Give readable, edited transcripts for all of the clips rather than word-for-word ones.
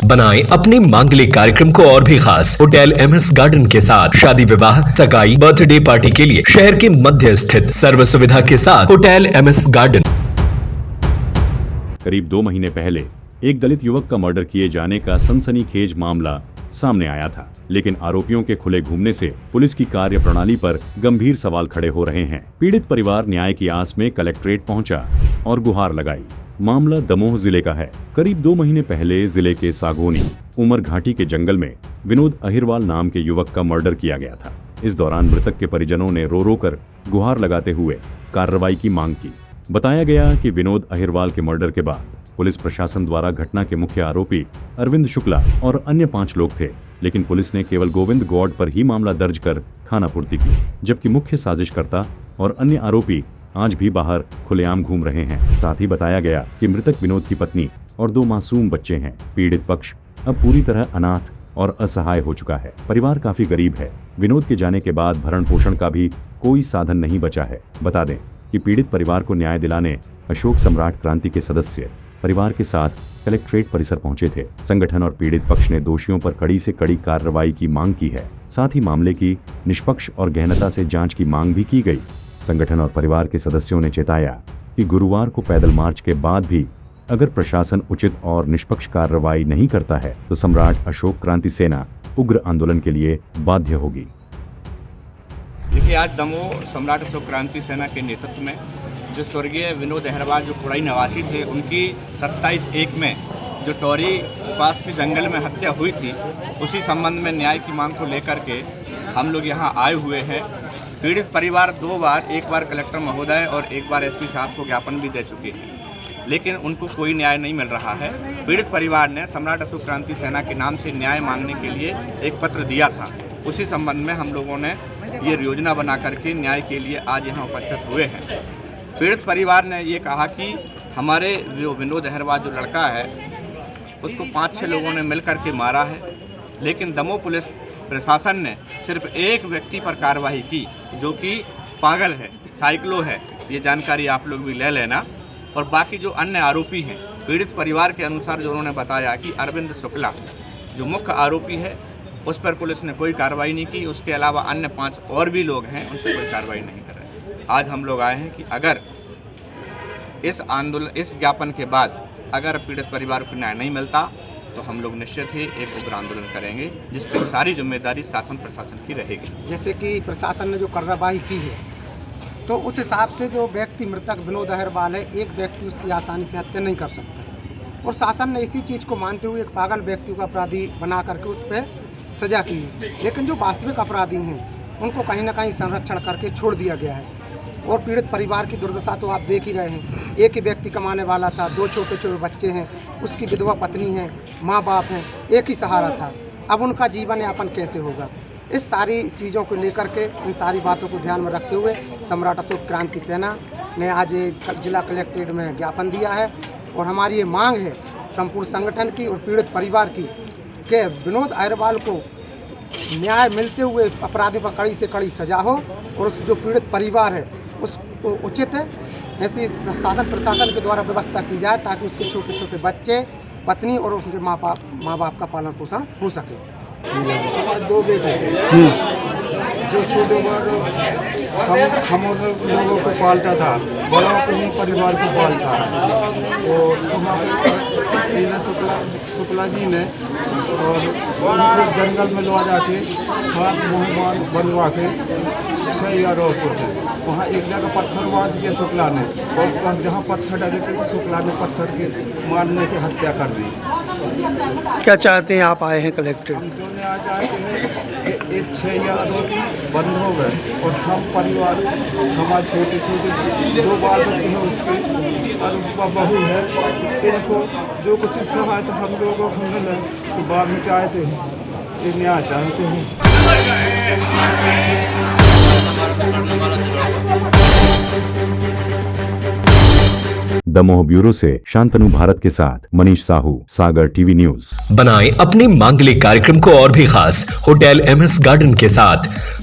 बनाएं अपने मांगलिक कार्यक्रम को और भी खास। होटल MS गार्डन के साथ शादी विवाह, सगाई, बर्थडे पार्टी के लिए शहर के मध्य स्थित सर्व सुविधा के साथ होटल MS गार्डन। करीब 2 महीने पहले एक दलित युवक का मर्डर किए जाने का सनसनीखेज मामला सामने आया था, लेकिन आरोपियों के खुले घूमने से पुलिस की कार्य प्रणाली पर गंभीर सवाल खड़े हो रहे हैं। पीड़ित परिवार न्याय की आस में कलेक्ट्रेट पहुंचा और गुहार लगाई। मामला दमोह जिले का है। करीब 2 महीने पहले जिले के सागोनी उमर घाटी के जंगल में विनोद अहिरवाल नाम के युवक का मर्डर किया गया था। इस दौरान मृतक के परिजनों ने रो रो कर गुहार लगाते हुए कार्रवाई की मांग की। बताया गया कि विनोद अहिरवाल के मर्डर के बाद पुलिस प्रशासन द्वारा घटना के मुख्य आरोपी अरविंद शुक्ला और अन्य 5 लोग थे, लेकिन पुलिस ने केवल गोविंद गौड़ पर ही मामला दर्ज कर खानापूर्ति की, जबकि मुख्य साजिशकर्ता और अन्य आरोपी आज भी बाहर खुलेआम घूम रहे हैं। साथ ही बताया गया कि मृतक विनोद की पत्नी और 2 मासूम बच्चे हैं। पीड़ित पक्ष अब पूरी तरह अनाथ और असहाय हो चुका है। परिवार काफी गरीब है। विनोद के जाने के बाद भरण पोषण का भी कोई साधन नहीं बचा है। बता दें कि पीड़ित परिवार को न्याय दिलाने अशोक सम्राट क्रांति के सदस्य परिवार के साथ कलेक्ट्रेट परिसर पहुंचे थे। संगठन और पीड़ित पक्ष ने दोषियों पर कड़ी से कड़ी कार्रवाई की मांग की है। साथ ही मामले की निष्पक्ष और गहनता से जांच की मांग भी की गई। संगठन और परिवार के सदस्यों ने चेताया कि गुरुवार को पैदल मार्च के बाद भी अगर प्रशासन उचित और निष्पक्ष कार्रवाई नहीं करता है तो सम्राट अशोक क्रांति सेना उग्र आंदोलन के लिए बाध्य होगी। देखिए, आज दमोह सम्राट अशोक क्रांति सेना के नेतृत्व में जो स्वर्गीय विनोद अहिरवाल जो कुड़ाई निवासी थे, उनकी 27/1 में जो टोरी पास के जंगल में हत्या हुई थी, उसी संबंध में न्याय की मांग को लेकर के हम लोग यहाँ आए हुए हैं। पीड़ित परिवार 2 बार, एक बार कलेक्टर महोदय और एक बार SP साहब को ज्ञापन भी दे चुके हैं, लेकिन उनको कोई न्याय नहीं मिल रहा है। पीड़ित परिवार ने सम्राट अशोक क्रांति सेना के नाम से न्याय मांगने के लिए एक पत्र दिया था। उसी संबंध में हम लोगों ने ये योजना बना करके न्याय के लिए आज यहाँ उपस्थित हुए हैं। पीड़ित परिवार ने ये कहा कि हमारे जो विनोद अहिरवाल जो लड़का है, उसको 5-6 लोगों ने मिल कर के मारा है, लेकिन दमोह पुलिस प्रशासन ने सिर्फ एक व्यक्ति पर कार्रवाई की जो कि पागल है, साइक्लो है। ये जानकारी आप लोग भी ले लेना। और बाकी जो अन्य आरोपी हैं, पीड़ित परिवार के अनुसार जो उन्होंने बताया कि अरविंद शुक्ला जो मुख्य आरोपी है, उस पर पुलिस ने कोई कार्रवाई नहीं की। उसके अलावा अन्य 5 और भी लोग हैं, उन पर कोई कार्रवाई नहीं कर रहे। आज हम लोग आए हैं कि अगर इस ज्ञापन के बाद अगर पीड़ित परिवार को न्याय नहीं मिलता तो हम लोग निश्चित ही एक उग्र आंदोलन करेंगे, जिसकी सारी जिम्मेदारी शासन प्रशासन की रहेगी। जैसे कि प्रशासन ने जो कार्रवाई की है, तो उस हिसाब से जो व्यक्ति मृतक विनोद अहिरवाल है, एक व्यक्ति उसकी आसानी से हत्या नहीं कर सकता। और शासन ने इसी चीज़ को मानते हुए एक पागल व्यक्ति को अपराधी बना करके उस पर सजा की है। लेकिन जो वास्तविक अपराधी हैं, उनको कहीं ना कहीं संरक्षण करके छोड़ दिया गया है। और पीड़ित परिवार की दुर्दशा तो आप देख ही रहे हैं। एक ही व्यक्ति कमाने वाला था, 2 छोटे बच्चे हैं, उसकी विधवा पत्नी है, माँ बाप हैं, एक ही सहारा था। अब उनका जीवन यापन कैसे होगा? इस सारी चीज़ों को लेकर के, इन सारी बातों को ध्यान में रखते हुए सम्राट अशोक क्रांति सेना ने आज एक जिला कलेक्ट्रेट में ज्ञापन दिया है। और हमारी ये मांग है संपूर्ण संगठन की और पीड़ित परिवार की कि विनोद अहिरवाल को न्याय मिलते हुए अपराधी पर कड़ी से कड़ी सजा हो और उस जो पीड़ित परिवार है उसको उचित है ऐसी शासन प्रशासन के द्वारा व्यवस्था की जाए, ताकि उसके छोटे बच्चे, पत्नी और उसके माँ बाप का पालन पोषण हो सके। 2 बेटे जो छोटे हम लोगों को पालता था, बड़ा अपने परिवार को पालता है। तो वहाँ पर शुक्ला जी ने और उनको जंगल में लवा जाके हाथ मुँह बनवा के 6 या रोकों से वहाँ एक जगह पत्थर मार दिए शुक्ला ने, और जहाँ पत्थर डले थे शुक्ला ने पत्थर के मारने से हत्या कर दी। क्या चाहते हैं आप आए हैं कलेक्ट्रेट? हम जो यहाँ चाहते हैं कि इस 6 या आरोपी बंद हो गए और हम परिवार, हमारे छोटे 2 बाल बच्चे हैं उसके और उनका बहू है, इनको जो कुछ सहायता हम लोगों को मिले सुबह भी चाहते हैं, ये न्याय चाहते हैं। दमोह ब्यूरो से शांतनु भारत के साथ मनीष साहू, सागर टीवी न्यूज। बनाएं अपने मांगलिक कार्यक्रम को और भी खास होटल एमएस गार्डन के साथ।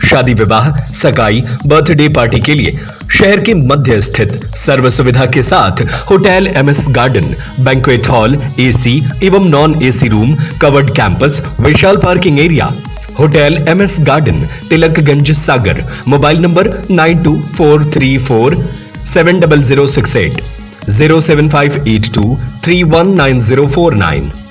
शादी विवाह, सगाई, बर्थडे पार्टी के लिए शहर के मध्य स्थित सर्व सुविधा के साथ Hotel MS Garden, banquet hall, AC एवं non AC room, covered campus, विशाल parking area. Hotel MS Garden, Tilakganj, Sagar. Mobile number 9243470068, 07582319049।